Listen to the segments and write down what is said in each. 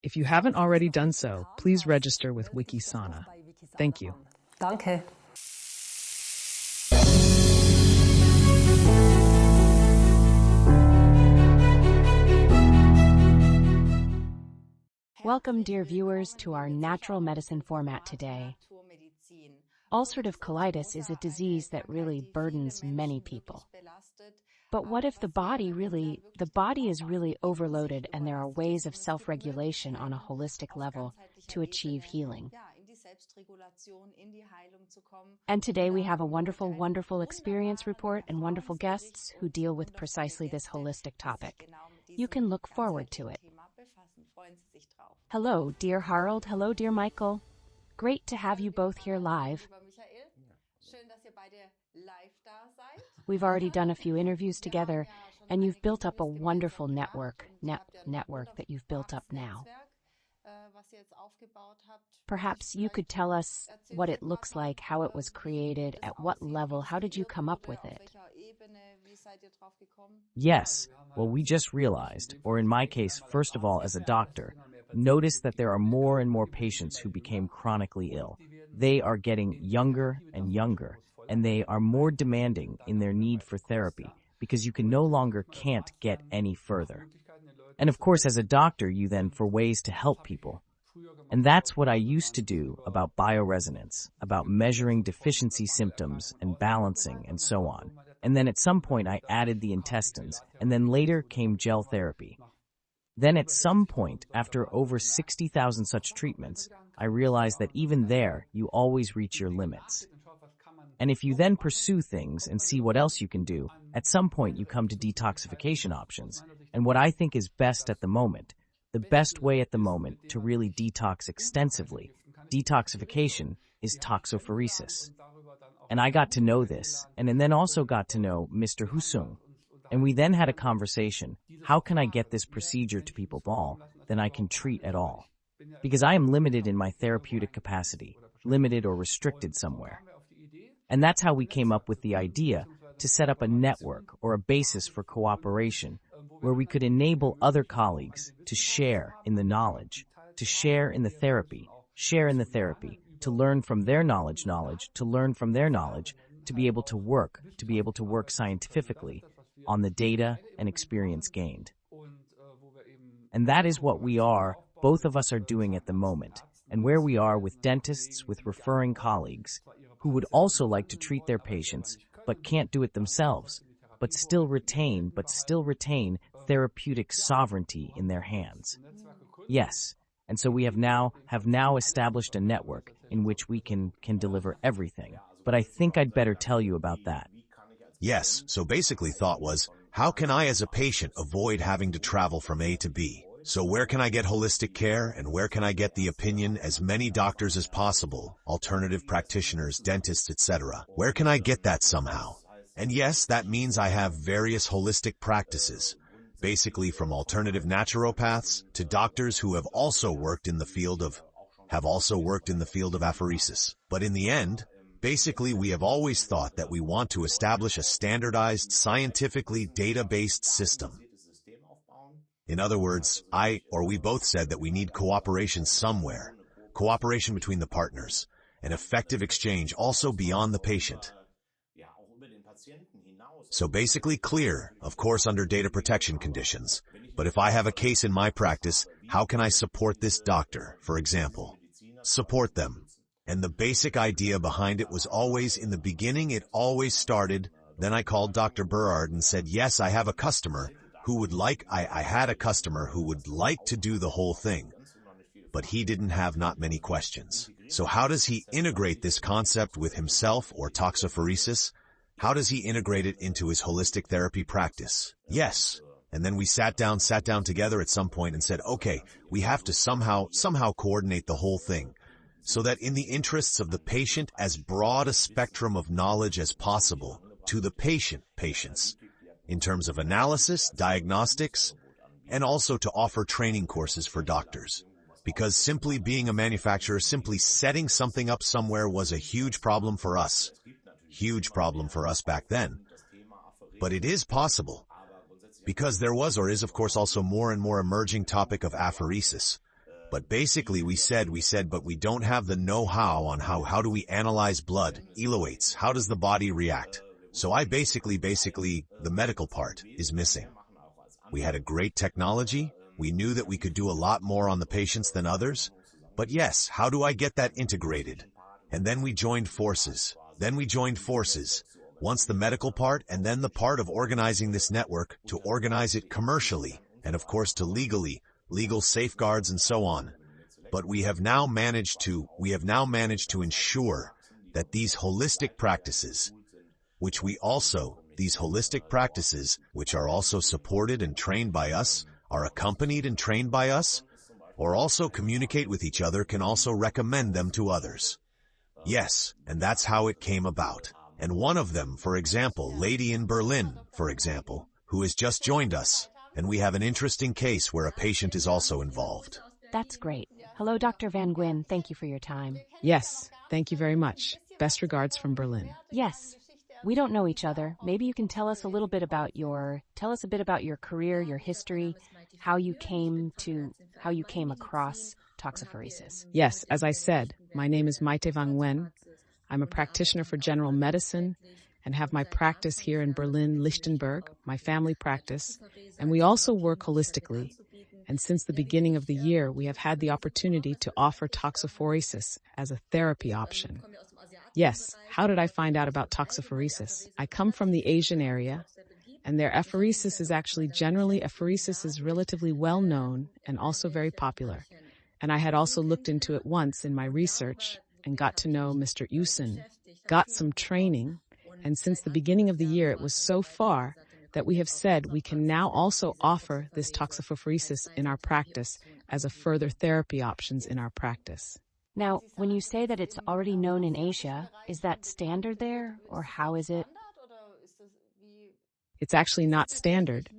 If you haven't already done so, please register with Wikisana. Thank you. Danke. Welcome, dear viewers, to our natural medicine format today. Ulcerative colitis is a disease that really burdens many people. But what if the body is really overloaded and there are ways of self-regulation on a holistic level to achieve healing? And today we have a wonderful experience report and wonderful guests who deal with precisely this holistic topic. You can look forward to it. Hello, dear Harald. Hello, dear Michael. Great to have you both here live. We've already done a few interviews together, and you've built up a wonderful network that you've built up now. Perhaps you could tell us what it looks like, how it was created, at what level, how did you come up with it? Yes, well, we just realized, or in my case, first of all, as a doctor, noticed that there are more and more patients who became chronically ill. They are getting younger and younger, and they are more demanding in their need for therapy because you can't get any further. And of course, as a doctor, you then for ways to help people. And that's what I used to do about bioresonance, about measuring deficiency symptoms and balancing and so on. And then at some point I added the intestines, and then later came gel therapy. Then at some point, after over 60,000 such treatments, I realized that even there, you always reach your limits. And if you then pursue things and see what else you can do, at some point you come to detoxification options. And what I think is best at the moment, the best way at the moment to really detox extensively, detoxification, is toxopheresis. And I got to know this, and then also got to know Mr. Husung. And we then had a conversation. How can I get this procedure to people all that I can treat at all? Because I am limited in my therapeutic capacity, limited or restricted somewhere. And that's how we came up with the idea to set up a network or a basis for cooperation where we could enable other colleagues to share in the knowledge, to share in the therapy, to learn from their knowledge, to learn from their knowledge, to be able to work scientifically on the data and experience gained. And that is what both of us are doing at the moment, and where we are with dentists, with referring colleagues, who would also like to treat their patients, but can't do it themselves, but still retain therapeutic sovereignty in their hands. Yes, and so we have now established a network in which we can deliver everything. But I think I'd better tell you about that. Yes, so basically thought was, how can I as a patient avoid having to travel from A to B? So where can I get holistic care, and where can I get the opinion as many doctors as possible, alternative practitioners, dentists, etc.? Where can I get that somehow? And yes, that means I have various holistic practices, basically from alternative naturopaths to doctors who have also worked in the field of apheresis. But in the end, basically we have always thought that we want to establish a standardized, scientifically data-based system. In other words, we both said that we need cooperation somewhere, cooperation between the partners, an effective exchange also beyond the patient. So basically clear, of course under data protection conditions, but if I have a case in my practice, how can I support this doctor, for example? Support them. And the basic idea behind it was always, in the beginning it always started, then I called Dr. Burgard and said, yes, I have a customer who would like, I had a customer who would like to do the whole thing, but he didn't have not many questions. So how does he integrate this concept with himself or toxopheresis? How does he integrate it into his holistic therapy practice? Yes. And then we sat down together at some point and said, okay, we have to somehow coordinate the whole thing so that in the interests of the patient, as broad a spectrum of knowledge as possible to the patients, in terms of analysis, diagnostics, and also to offer training courses for doctors. Because simply being a manufacturer, simply setting something up somewhere was a huge problem for us back then. But it is possible, because there was or is of course also more and more emerging topic of apheresis, But basically we said, but we don't have the know-how on how do we analyze blood, evaluates, how does the body react? So I basically, the medical part is missing. We had a great technology. We knew that we could do a lot more on the patients than others. But yes, how do I get that integrated? And then we joined forces. Once the medical part, and then the part of organizing this network, to organize it commercially, and of course to legal safeguards and so on. But we have now managed to ensure that these holistic practices, which are also supported and trained by us, are accompanied and trained by us, or also communicate with each other, can also recommend them to others. Yes, and that's how it came about. And one of them, for example, lady in Berlin, for example, who has just joined us, and we have an interesting case where a patient is also involved. That's great. Hello, Dr. Van-Nguyen. Thank you for your time. Yes, thank you very much. Best regards from Berlin. Yes. We don't know each other. Maybe you can tell us a bit about your career, your history, how you came across toxophoresis. Yes, as I said, my name is Mai Phan-Nguyen. I'm a practitioner for general medicine and have my practice here in Berlin-Lichtenberg, my family practice, and we also work holistically. And since the beginning of the year, we have had the opportunity to offer toxophoresis as a therapy option. Yes, how did I find out about toxophoresis? I come from the Asian area, and their apheresis is relatively well known and also very popular. And I had also looked into it once in my research and got to know Mr. Husung, got some training, and since the beginning of the year it was so far that we have said we can now also offer this toxophoresis in our practice as a further therapy options in our practice. Now, when you say that it's already known in Asia, is that standard there, or how is it? It's actually not standard,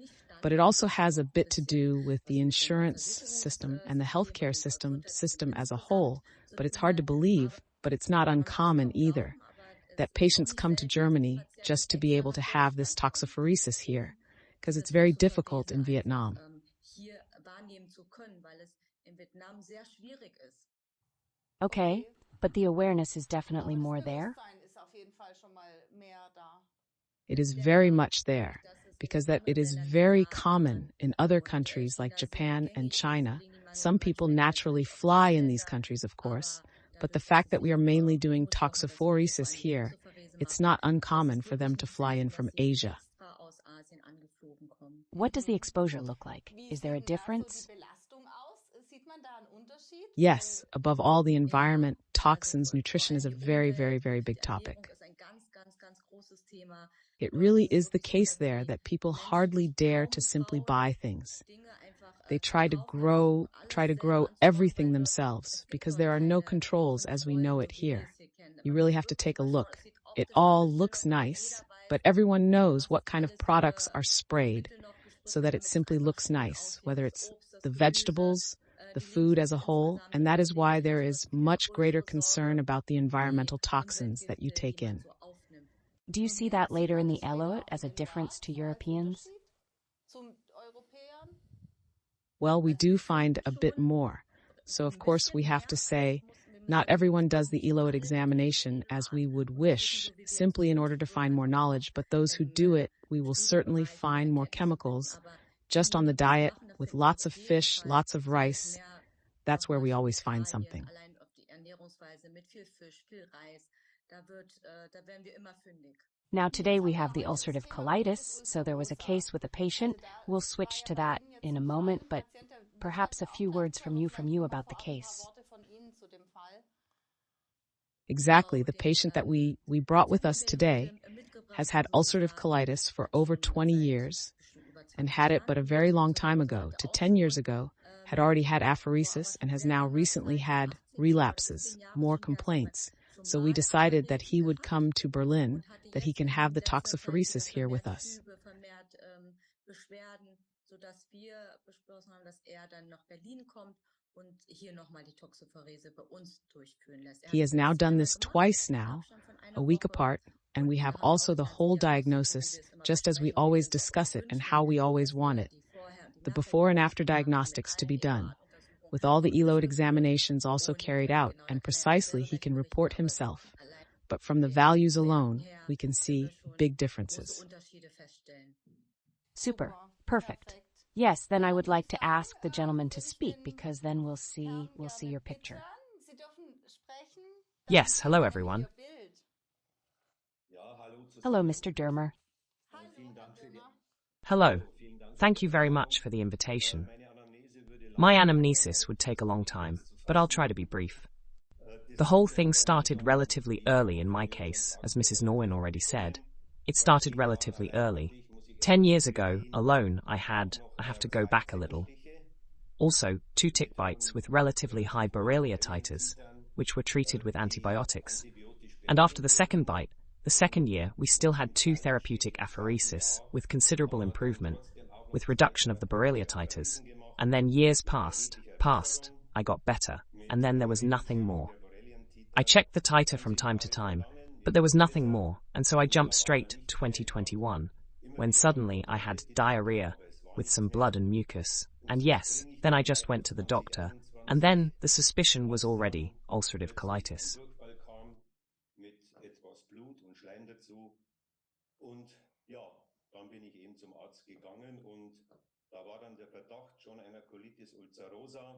but it also has a bit to do with the insurance system and the healthcare system as a whole. But it's hard to believe, but it's not uncommon either, that patients come to Germany just to be able to have this toxophoresis here, because it's very difficult in Vietnam. Okay, but the awareness is definitely more there. It is very much there, because that it is very common in other countries like Japan and China. Some people naturally fly in these countries, of course, but the fact that we are mainly doing toxophoresis here, it's not uncommon for them to fly in from Asia. What does the exposure look like? Is there a difference? Yes, above all, the environment, toxins, nutrition is a very, very, very big topic. It really is the case there that people hardly dare to simply buy things. They try to grow everything themselves because there are no controls as we know it here. You really have to take a look. It all looks nice, but everyone knows what kind of products are sprayed so that it simply looks nice, whether it's the vegetables, the food as a whole, and that is why there is much greater concern about the environmental toxins that you take in. Do you see that later in the elote as a difference to Europeans? Well, we do find a bit more. So, of course, we have to say, not everyone does the elote examination as we would wish, simply in order to find more knowledge, but those who do it, we will certainly find more chemicals. Just on the diet, with lots of fish, lots of rice, that's where we always find something. Now today we have the ulcerative colitis, so there was a case with a patient. We'll switch to that in a moment, but perhaps a few words from you about the case. Exactly. The patient that we brought with us today has had ulcerative colitis for over 20 years and had it but a very long time ago, to 10 years ago, had already had apheresis and has now recently had relapses, more complaints. So we decided that he would come to Berlin, that he can have the toxophoresis here with us. He has now done this twice now, a week apart, and we have also the whole diagnosis, just as we always discuss it and how we always want it. The before and after diagnostics to be done. with all the ELOD examinations also carried out, and precisely he can report himself. But from the values alone, we can see big differences. Super. Perfect. Yes, then I would like to ask the gentleman to speak, because then we'll see your picture. Yes, hello everyone. Hello, Mr. Dermer. Hello. Thank you very much for the invitation. My anamnesis would take a long time, but I'll try to be brief. The whole thing started relatively early in my case, as Mrs. Norwin already said. It started relatively early. 10 years ago, alone, I have to go back a little. Also, 2 tick bites with relatively high Borrelia titers, which were treated with antibiotics. And after the second bite, the second year, we still had 2 therapeutic apheresis with considerable improvement, with reduction of the Borrelia titers. And then years passed, I got better, and then there was nothing more. I checked the titer from time to time, but there was nothing more, and so I jumped straight to 2021, when suddenly I had diarrhea with some blood and mucus. And yes, then I just went to the doctor, and then the suspicion was already ulcerative colitis. Dann bin ich eben zum Arzt gegangen und da war dann der Verdacht schon einer Colitis ulcerosa.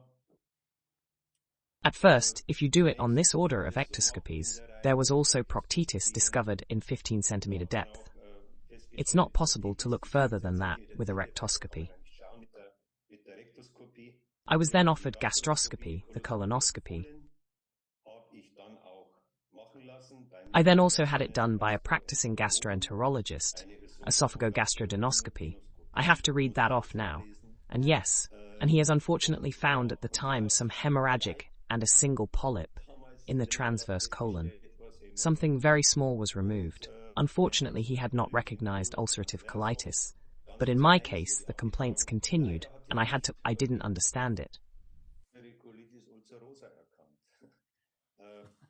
At first, if you do it on this order of ectoscopies, there was also proctitis discovered in 15 centimeter depth. It's not possible to look further than that with a rectoscopy. I was then offered gastroscopy, the colonoscopy. I then also had it done by a practicing gastroenterologist, esophagogastroduodenoscopy. I have to read that off now. And yes, and he has unfortunately found at the time some hemorrhagic and a single polyp in the transverse colon. Something very small was removed. Unfortunately, he had not recognized ulcerative colitis, but in my case, the complaints continued, and I didn't understand it.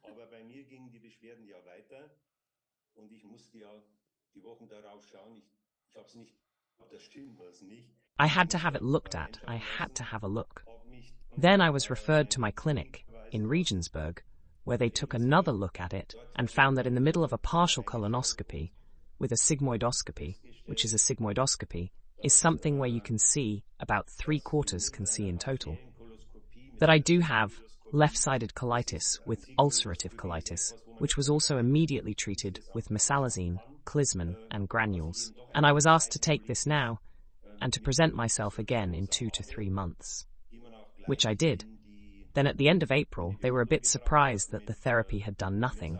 Aber bei mir gingen die Beschwerden ja weiter und ich musste ja die Wochen darauf schauen. Ich habe es nicht, das stimmt was nicht. I had to have it looked at. I had to have a look. Then I was referred to my clinic in Regensburg, where they took another look at it and found that in the middle of a partial colonoscopy with a sigmoidoscopy, which is a sigmoidoscopy, is something where you can see about 3/4 can see in total, that I do have left-sided colitis with ulcerative colitis, which was also immediately treated with mesalazine, clismin, and granules. And I was asked to take this now and to present myself again in 2 to 3 months, which I did. Then at the end of April, they were a bit surprised that the therapy had done nothing,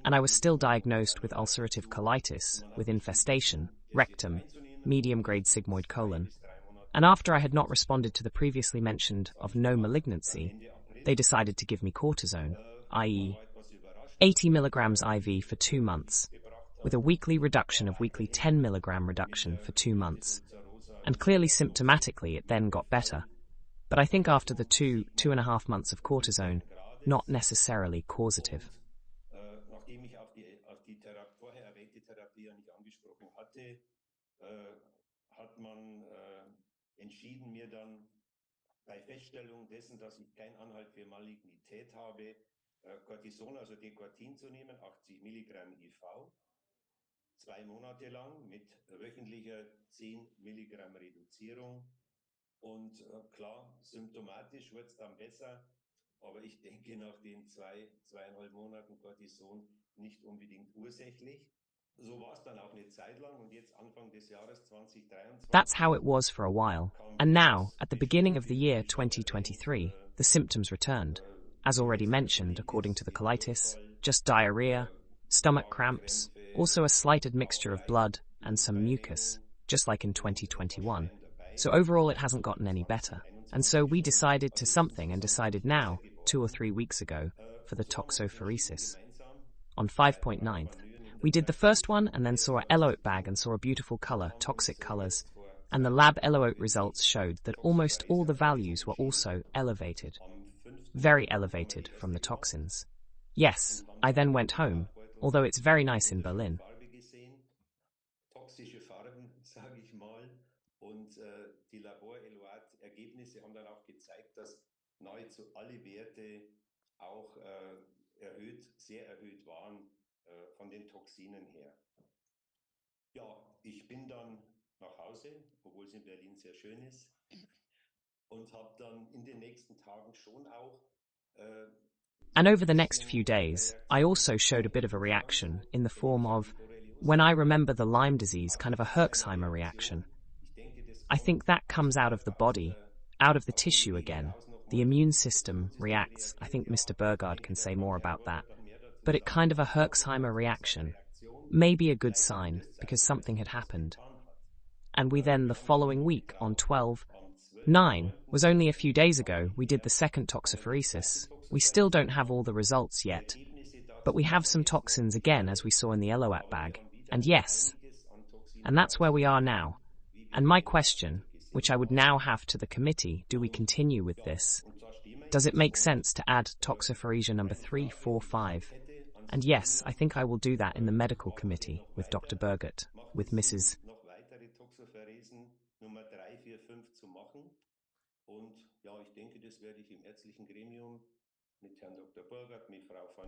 and I was still diagnosed with ulcerative colitis with infestation, rectum, medium-grade sigmoid colon. And after I had not responded to the previously mentioned of no malignancy, they decided to give me cortisone, i.e. 80 milligrams IV for 2 months, with a weekly reduction of weekly 10 milligram reduction for 2 months. And clearly symptomatically it then got better. But I think after the 2.5 months of cortisone, not necessarily causative. Nachdem ich auf die vorher erwähnte Therapie ja nicht angesprochen hatte, hat man entschieden, mir dann bei Feststellung dessen, dass ich keinen Anhalt für Malignität habe, Cortison, also Decortin zu nehmen, 80 Milligramm IV, 2 Monate lang mit wöchentlicher 10 Milligramm Reduzierung. Und klar, symptomatisch wird es dann besser, aber ich denke nach den 2,5 Monaten Cortison nicht unbedingt ursächlich. So war es dann auch eine Zeit lang und jetzt Anfang des Jahres 2023. That's how it was for a while. And now, at the beginning of the year 2023, the symptoms returned. As already mentioned, according to the colitis, just diarrhea, stomach cramps, also a slight admixture of blood and some mucus, just like in 2021. So overall it hasn't gotten any better. And so we decided now, 2 or 3 weeks ago, for the toxopheresis. On 5.9th, we did the first one and then saw a elote bag and saw a beautiful color, toxic colors, and the lab elote results showed that almost all the values were also elevated. Very elevated from the toxins. Yes, I then went home, although it's very nice in Berlin. Toxische Farben, sage ich mal. Und die Laborergebnisse haben dann auch gezeigt, dass nahezu alle Werte auch sehr erhöht waren von den Toxinen her. Ja, ich bin dann nach Hause, obwohl es in Berlin sehr schön ist, und habe dann in den nächsten Tagen schon auch And over the next few days, I also showed a bit of a reaction in the form of, when I remember the Lyme disease, kind of a Herxheimer reaction. I think that comes out of the body, out of the tissue again. The immune system reacts. I think Mr. Burgard can say more about that. But it kind of a Herxheimer reaction. Maybe a good sign, because something had happened. And we then, the following week, on 12/9, was only a few days ago, we did the second toxopheresis. We still don't have all the results yet, but we have some toxins again, as we saw in the Eloat bag. And yes, and that's where we are now. And my question, which I would now have to the committee, do we continue with this? Does it make sense to add toxopherese number 3, 4, 5? And yes, I think I will do that in the medical committee with Dr. Burgard, with Mrs.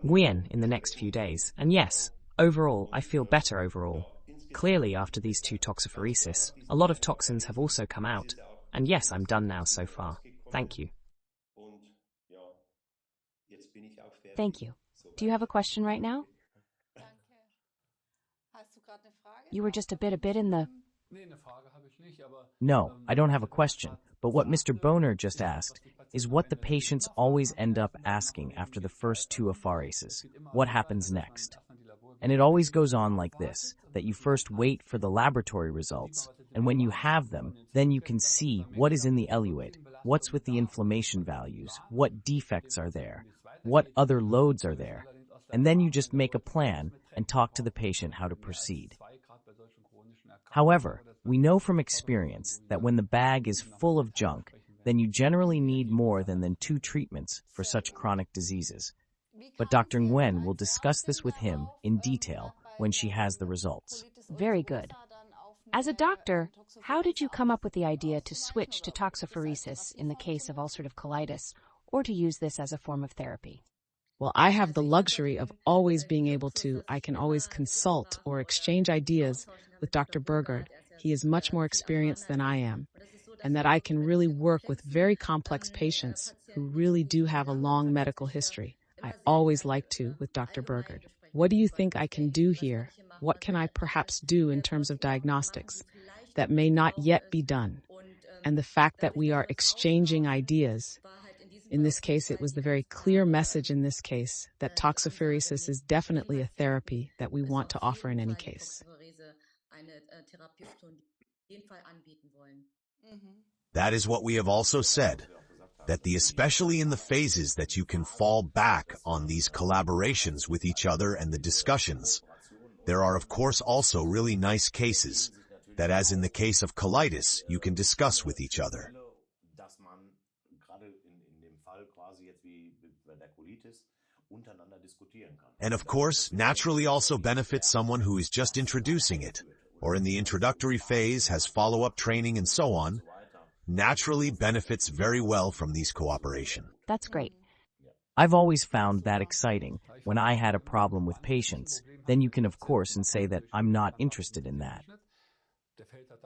Nguyen in the next few days. And yes, overall, I feel better overall. Clearly, after these 2 toxopheresis, a lot of toxins have also come out. And yes, I'm done now so far. Thank you. Thank you. Do you have a question right now? You were just a bit in the... No, I don't have a question, but what Mr. Boner just asked is what the patients always end up asking after the first 2 apharesis. What happens next? And it always goes on like this, that you first wait for the laboratory results, and when you have them, then you can see what is in the eluate, what's with the inflammation values, what defects are there, what other loads are there, and then you just make a plan and talk to the patient how to proceed. However, we know from experience that when the bag is full of junk, then you generally need more than 2 treatments for such chronic diseases. But Dr. Nguyen will discuss this with him in detail when she has the results. Very good. As a doctor, how did you come up with the idea to switch to toxopheresis in the case of ulcerative colitis, or to use this as a form of therapy? Well, I have the luxury of always being able to, I can always consult or exchange ideas with Dr. Burgard. He is much more experienced than I am, and that I can really work with very complex patients who really do have a long medical history. I always like to with Dr. Burgard. What do you think I can do here? What can I perhaps do in terms of diagnostics that may not yet be done? And the fact that we are exchanging ideas, in this case, it was the very clear message in this case that toxopheresis is definitely a therapy that we want to offer in any case. That is what we have also said, that especially in the phases that you can fall back on these collaborations with each other and the discussions, there are of course also really nice cases that, as in the case of colitis, you can discuss with each other. And of course, naturally also benefits someone who is just introducing it, or in the introductory phase has follow-up training and so on, naturally benefits very well from these cooperation. That's great. I've always found that exciting. When I had a problem with patients, then you can of course and say that I'm not interested in that.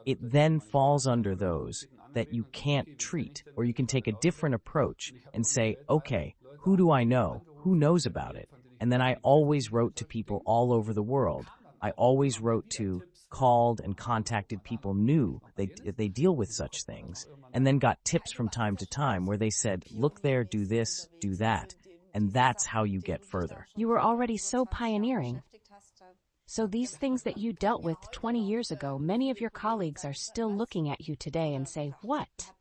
It then falls under those that you can't treat, or you can take a different approach and say, okay, who do I know? Who knows about it? And then I always wrote to people all over the world. I always wrote to, called and contacted people knew they deal with such things, and then got tips from time to time where they said, look there, do this, do that. And that's how you get further. You were already so pioneering. So these things that you dealt with 20 years ago, many of your colleagues are still looking at you today and say, what?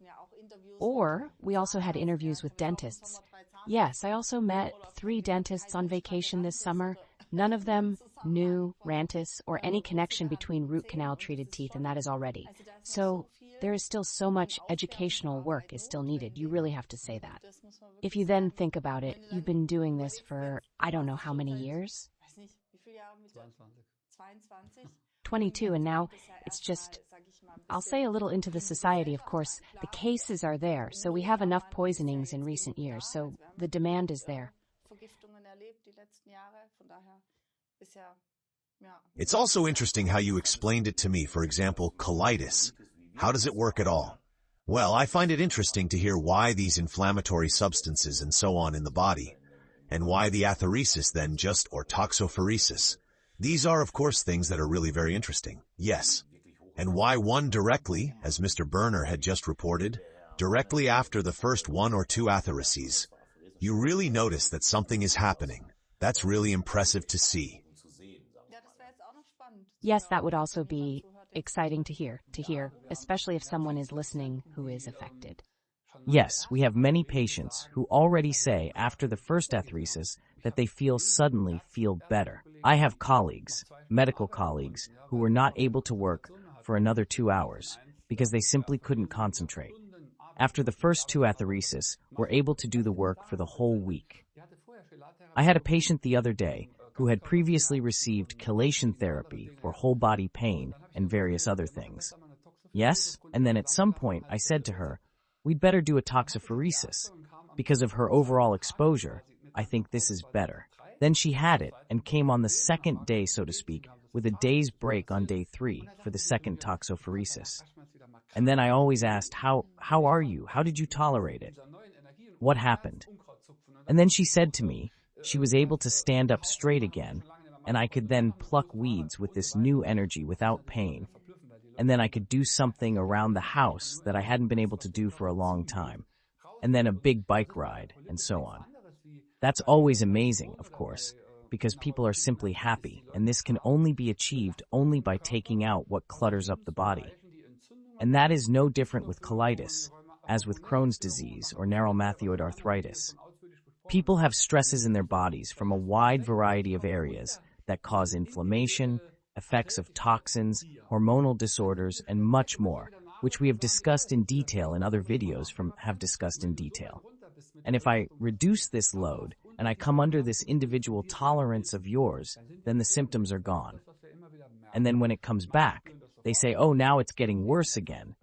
Or we also had interviews with dentists. Yes, I also met 3 dentists on vacation this summer. None of them knew Rantis or any connection between root canal treated teeth, and that is already. So there is still so much educational work is still needed. You really have to say that. If you then think about it, you've been doing this for I don't know how many years? 22, and now it's just, I'll say a little into the society, of course. The cases are there, so we have enough poisonings in recent years, so the demand is there. It's also interesting how you explained it to me. For example, colitis. How does it work at all? Well, I find it interesting to hear why these inflammatory substances and so on in the body, and why the atheresis then just, or toxopheresis. These are, of course, things that are really very interesting. Yes. And why one directly, as Mr. Berner had just reported, directly after the first 1 or 2 athereses. You really notice that something is happening. That's really impressive to see. Yes, that would also be exciting to hear, especially if someone is listening who is affected. Yes, we have many patients who already say after the first atheresis that they suddenly feel better. I have colleagues, medical colleagues, who were not able to work for another 2 hours because they simply couldn't concentrate. After the first 2 atheresis, were able to do the work for the whole week. I had a patient the other day who had previously received chelation therapy for whole body pain and various other things. Yes, and then at some point I said to her, we'd better do a toxopheresis. Because of her overall exposure, I think this is better. Then she had it and came on the second day, so to speak, with a day's break on day 3 for the second toxopheresis. And then I always asked, how are you? How did you tolerate it? What happened? And then she said to me, she was able to stand up straight again, and I could then pluck weeds with this new energy without pain. And then I could do something around the house that I hadn't been able to do for a long time. And then a big bike ride, and so on. That's always amazing, of course, because people are simply happy, and this can only be achieved only by taking out what clutters up the body. And that is no different with colitis, as with Crohn's disease or rheumatoid arthritis. People have stresses in their bodies from a wide variety of areas that cause inflammation, effects of toxins, hormonal disorders, and much more, which we have discussed in detail in other videos have discussed in detail. And if I reduce this load, and I come under this individual tolerance of yours, then the symptoms are gone. And then when it comes back, they say, oh, now it's getting worse again.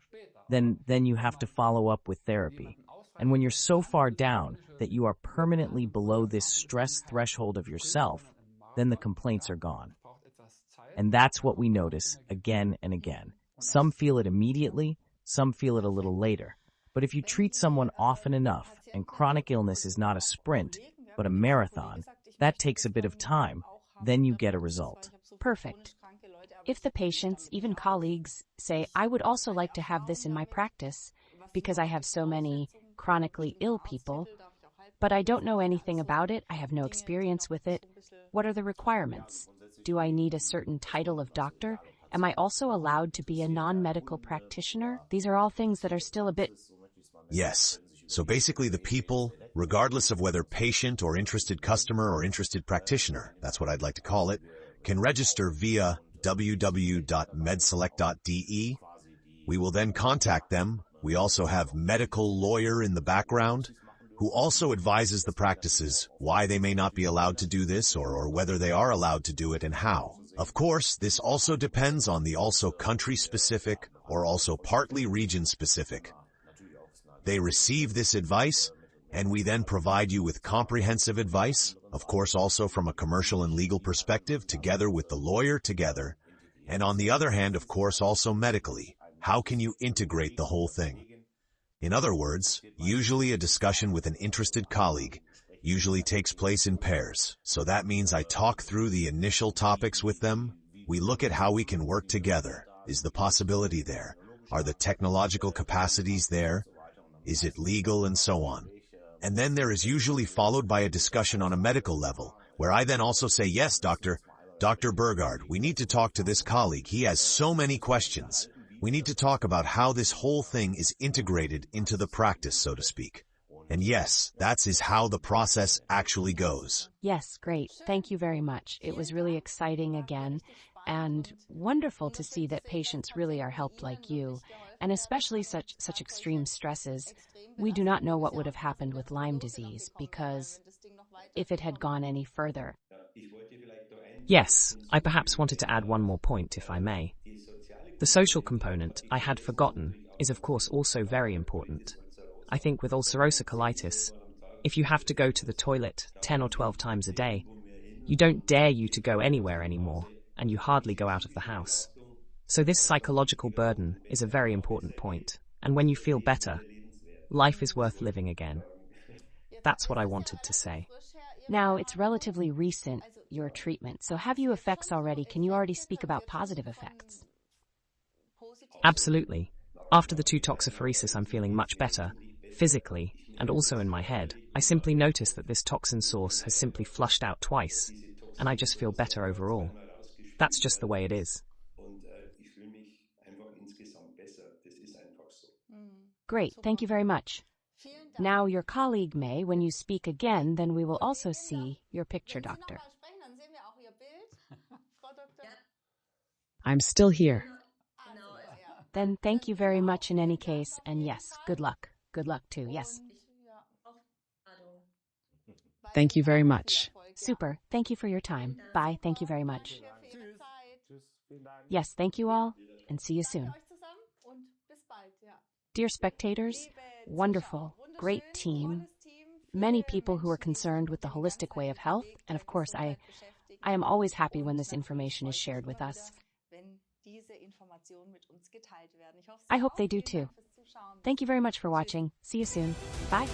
Then you have to follow up with therapy. And when you're so far down that you are permanently below this stress threshold of yourself, then the complaints are gone. And that's what we notice again and again. Some feel it immediately, some feel it a little later. But if you treat someone often enough, and chronic illness is not a sprint, but a marathon, that takes a bit of time, then you get a result. Perfect. If the patients, even colleagues, say, I would also like to have this in my practice because I have so many chronically ill people, but I don't know anything about it, I have no experience with it, what are the requirements? Do I need a certain title of doctor? Am I also allowed to be a non-medical practitioner? These are all things that are still a bit... Yes. So basically the people, regardless of whether patient or interested customer or interested practitioner, that's what I'd like to call it, can register via www.medselect.de. We will then contact them. We also have medical lawyer in the background who also advises the practices why they may not be allowed to do this or whether they are allowed to do it and how. Of course, this also depends on the also country-specific or also partly region-specific. They receive this advice, and we then provide you with comprehensive advice, of course also from a commercial and legal perspective, together with the lawyer together, and on the other hand, of course, also medically. How can you integrate the whole thing? In other words, usually a discussion with an interested colleague usually takes place in pairs. So that means I talk through the initial topics with them. We look at how we can work together. Is the possibility there? Are the technological capacities there? Is it legal, and so on? And then there is usually followed by a discussion on a medical level, where I then also say, yes, Dr. Burgard, we need to talk to this colleague. He has so many questions. We need to talk about how this whole thing is integrated into the practice, so to speak. And yes, that is how the process actually goes. Yes, great. Thank you very much. It was really exciting again, and wonderful to see that patients really are helped like you, and especially such extreme stresses. We do not know what would have happened with Lyme disease, because if it had gone any further. Yes, I perhaps wanted to add one more point, if I may. The social component, I had forgotten, is of course also very important. I think with ulcerative colitis, if you have to go to the toilet 10 or 12 times a day, you don't dare you to go anywhere anymore, and you hardly go out of the house. So this psychological burden is a very important point, and when you feel better, life is worth living again. That's what I wanted to say. Now, it's relatively recent, your treatment, so have you effects already? Can you already speak about positive effects? Absolutely. After the 2 toxophoresis, I'm feeling much better, physically, and also in my head. I simply noticed that this toxin source has simply flushed out twice, and I just feel better overall. That's just the way it is. Great, thank you very much. Now, your colleague May, when you speak again, then we will also see your picture, doctor. I'm still here. Then thank you very much in any case, and yes, good luck. Good luck too, yes. Thank you very much. Super, thank you for your time. Bye, thank you very much. Yes, thank you all, and see you soon. Dear spectators, wonderful, great team, many people who are concerned with the holistic way of health, and of course I am always happy when this information is shared with us. I hope they do too. Thank you very much for watching. See you soon. Bye.